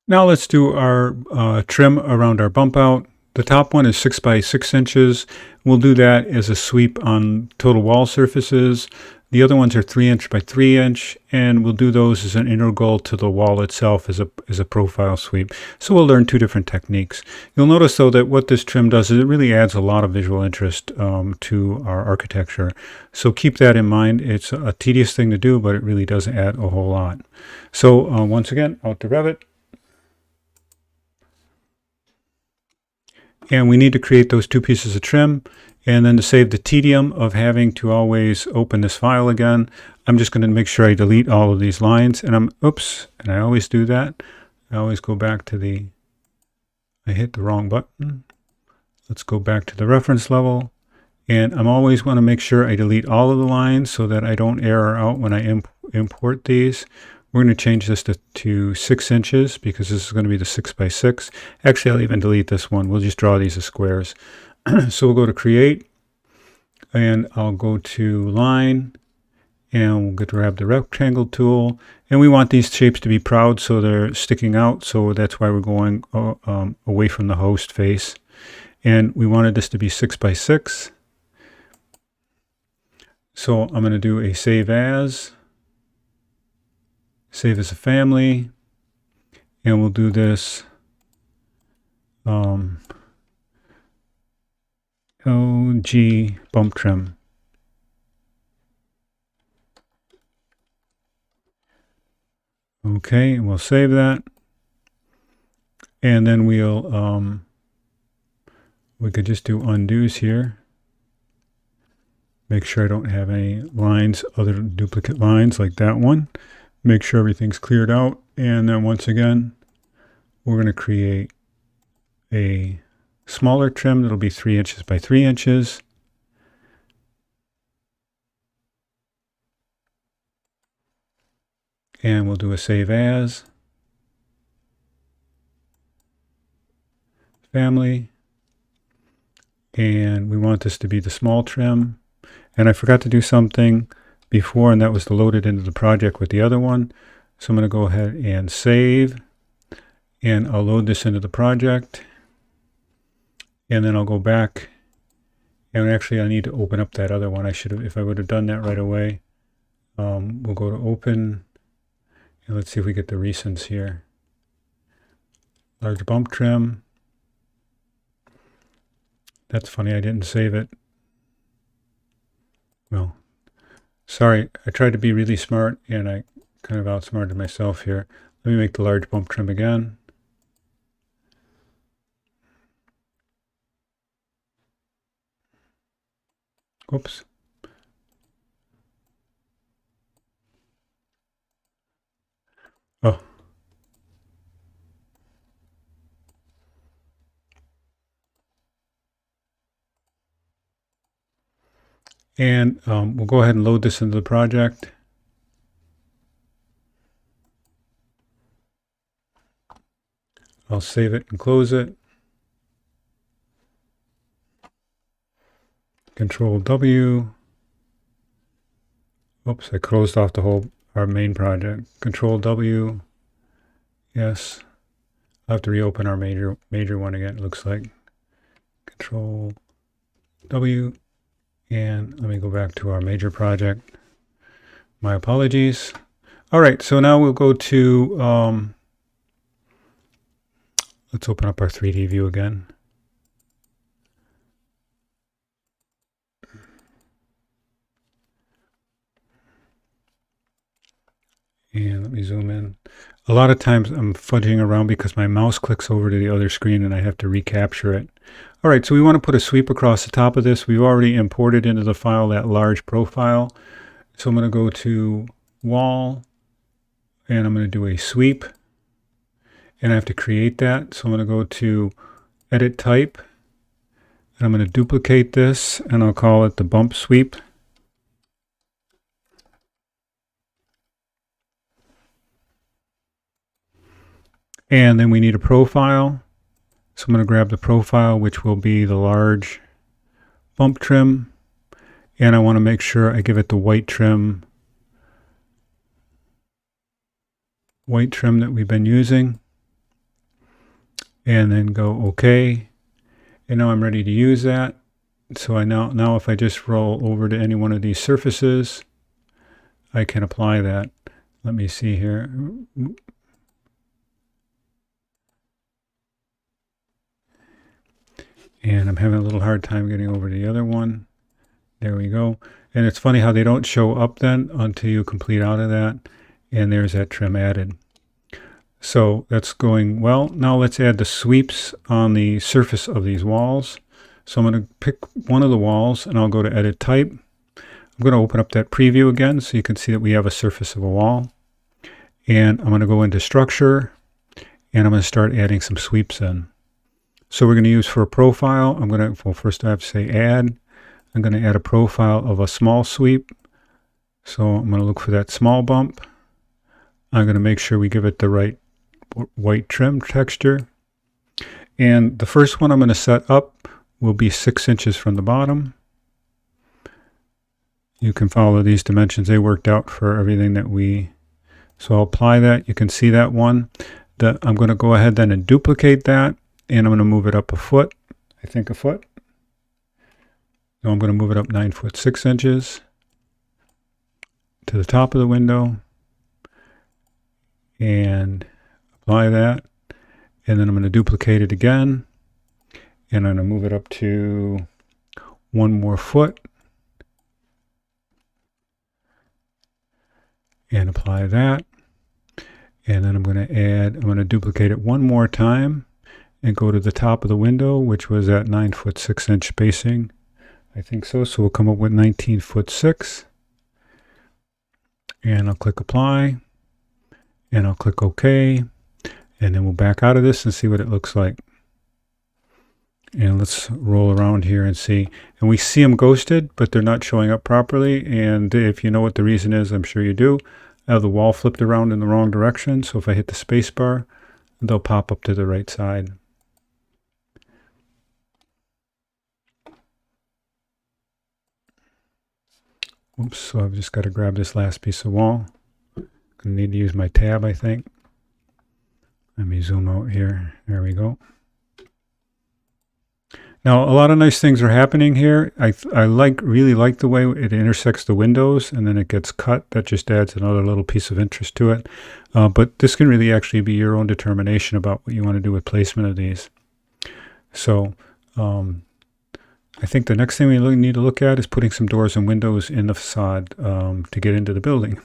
Now let's do our trim around our bump out. The top one is 6 by 6 inches. We'll do that as a sweep on total wall surfaces. The other ones are 3" by 3", and we'll do those as an integral to the wall itself as a profile sweep. So we'll learn two different techniques. You'll notice though that what this trim does is it really adds a lot of visual interest to our architecture. So keep that in mind. It's a tedious thing to do, but it really does add a whole lot. So once again, out to Revit. And we need to create those two pieces of trim. And then to save the tedium of having to always open this file again, I'm just going to make sure I delete all of these lines. And and I always do that. I always go back to I hit the wrong button. Let's go back to the reference level. And I'm always want to make sure I delete all of the lines so that I don't error out when I import these. We're going to change this to 6 inches because this is going to be the 6 by 6. Actually, I'll even delete this one. We'll just draw these as squares. So we'll go to Create, and I'll go to Line, and we'll grab the Rectangle tool. And we want these shapes to be proud, so they're sticking out. So that's why we're going away from the host face. And we wanted this to be 6 by 6. So I'm going to do a Save As. Save as a family, and we'll do this LG bump trim. Okay, and we'll save that, and then we'll we could just do undos here. Make sure I don't have any lines, other duplicate lines like that one. Make sure everything's cleared out, and then once again we're going to create a smaller trim that'll be 3" by 3". And we'll do a Save As, Family, and we want this to be the small trim. And I forgot to do something before, and that was to load it into the project with the other one. So I'm going to go ahead and save, and I'll load this into the project, and then I'll go back, and actually I need to open up that other one. I should have, if I would have done that right away. We'll go to Open, and let's see if we get the recents here. Large bump trim. That's funny, I didn't save it. Well, sorry, I tried to be really smart and I kind of outsmarted myself here. Let me make the large bump trim again. Oops. Oh. And we'll go ahead and load this into the project. I'll save it and close it. Control W. Oops, I closed off our main project. Control W. Yes. I'll have to reopen our major one again, it looks like. Control W. And let me go back to our major project. My apologies. All right, so now we'll go to, let's open up our 3D view again. And let me zoom in. A lot of times I'm fudging around because my mouse clicks over to the other screen and I have to recapture it. All right, so we want to put a sweep across the top of this. We've already imported into the file that large profile. So I'm going to go to Wall, and I'm going to do a sweep. And I have to create that. So I'm going to go to Edit Type, and I'm going to duplicate this, and I'll call it the bump sweep. And then we need a profile. So I'm going to grab the profile, which will be the large bump trim. And I want to make sure I give it the white trim that we've been using. and then go OK. And now I'm ready to use that. So now if I just roll over to any one of these surfaces, I can apply that. Let me see here. And I'm having a little hard time getting over to the other one. There we go. And it's funny how they don't show up then until you complete out of that. And there's that trim added. So that's going well. Now let's add the sweeps on the surface of these walls. So I'm going to pick one of the walls and I'll go to Edit Type. I'm going to open up that preview again so you can see that we have a surface of a wall. And I'm going to go into Structure and I'm going to start adding some sweeps in. So we're going to use for a profile, well, first I have to say Add. I'm going to add a profile of a small sweep. So I'm going to look for that small bump. I'm going to make sure we give it the right white trim texture. And the first one I'm going to set up will be 6 inches from the bottom. You can follow these dimensions. They worked out for everything that so I'll apply that. You can see that one. I'm going to go ahead then and duplicate that. And I'm going to move it up a foot. I think a foot. So I'm going to move it up 9 foot 6 inches to the top of the window. And apply that. And then I'm going to duplicate it again. And I'm going to move it up to 1 more foot. And apply that. And then I'm going to duplicate it 1 more time and go to the top of the window, which was at 9 foot 6 inch spacing. I think so. So we'll come up with 19 foot 6. And I'll click Apply. And I'll click OK. And then we'll back out of this and see what it looks like. And let's roll around here and see. And we see them ghosted, but they're not showing up properly. And if you know what the reason is, I'm sure you do. I have the wall flipped around in the wrong direction. So if I hit the space bar, they'll pop up to the right side. Oops, so I've just got to grab this last piece of wall. Gonna need to use my tab, I think. Let me zoom out here. There we go. Now, a lot of nice things are happening here. I really like the way it intersects the windows and then it gets cut. That just adds another little piece of interest to it. But this can really actually be your own determination about what you want to do with placement of these. So I think the next thing we need to look at is putting some doors and windows in the facade to get into the building.